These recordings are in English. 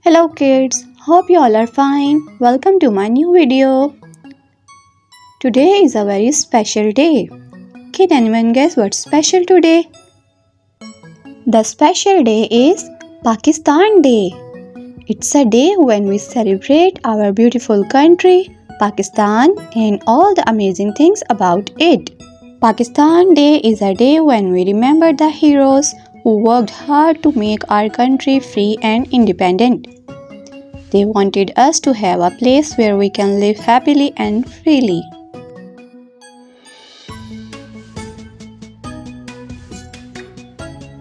Hello kids, hope you all are fine. Welcome to my new video. Today is a very special day. Can anyone guess what's special today? The special day is Pakistan Day. It's a day when we celebrate our beautiful country, Pakistan, and all the amazing things about it. Pakistan Day is a day when we remember the heroes who worked hard to make our country free and independent. They wanted us to have a place where we can live happily and freely.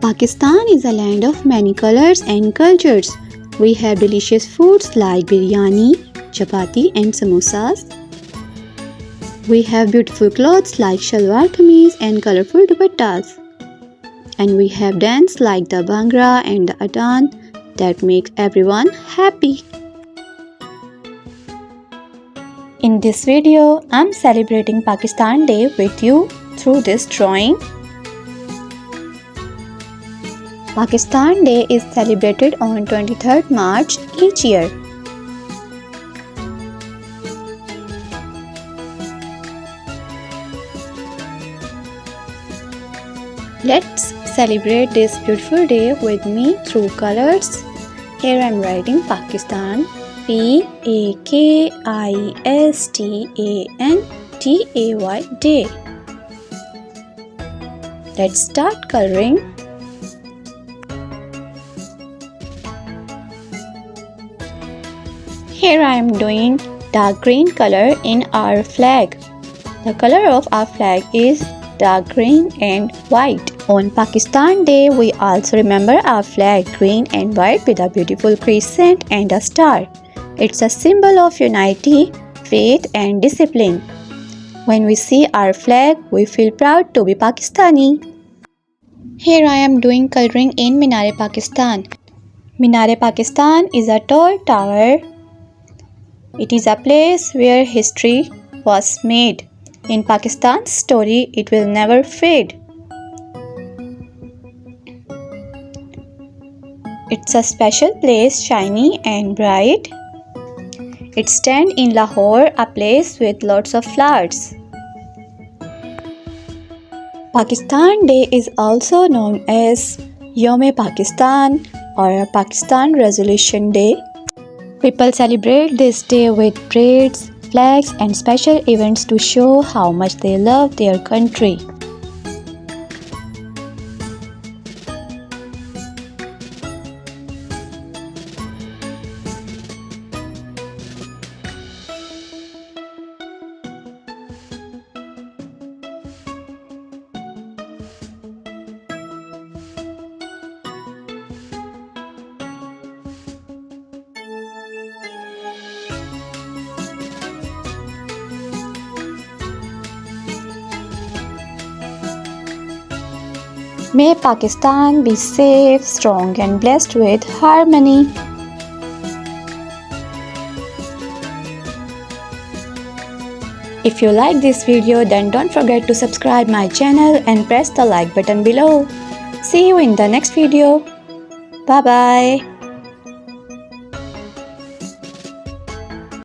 Pakistan is a land of many colors and cultures. We have delicious foods like biryani, chapati and samosas. We have beautiful clothes like shalwar kameez and colorful dupattas. And we have dance like the bhangra and the adhan that makes everyone happy. In this video, I'm celebrating Pakistan Day with you through this drawing. Pakistan Day is celebrated on 23rd March each year. Let's celebrate this beautiful day with me through colors. Here I'm writing Pakistan, P-A-K-I-S-T-A-N-D-A-Y Day. Let's start coloring. Here I am doing dark green color in our flag. The color of our flag is dark green and white. On Pakistan Day, we also remember our flag green and white with a beautiful crescent and a star. It's a symbol of unity, faith and discipline. When we see our flag, we feel proud to be Pakistani. Here I am doing coloring in Minar-e-Pakistan. Minar-e-Pakistan is a tall tower. It is a place where history was made. In Pakistan's story, it will never fade. It's a special place, shiny and bright. It stands in Lahore, a place with lots of flowers. Pakistan Day is also known as Yom-e-Pakistan or Pakistan Resolution Day. People celebrate this day with parades, flags and special events to show how much they love their country. May Pakistan be safe, strong and blessed with harmony. If you like this video, then don't forget to subscribe my channel and press the like button below. See you in the next video. Bye bye.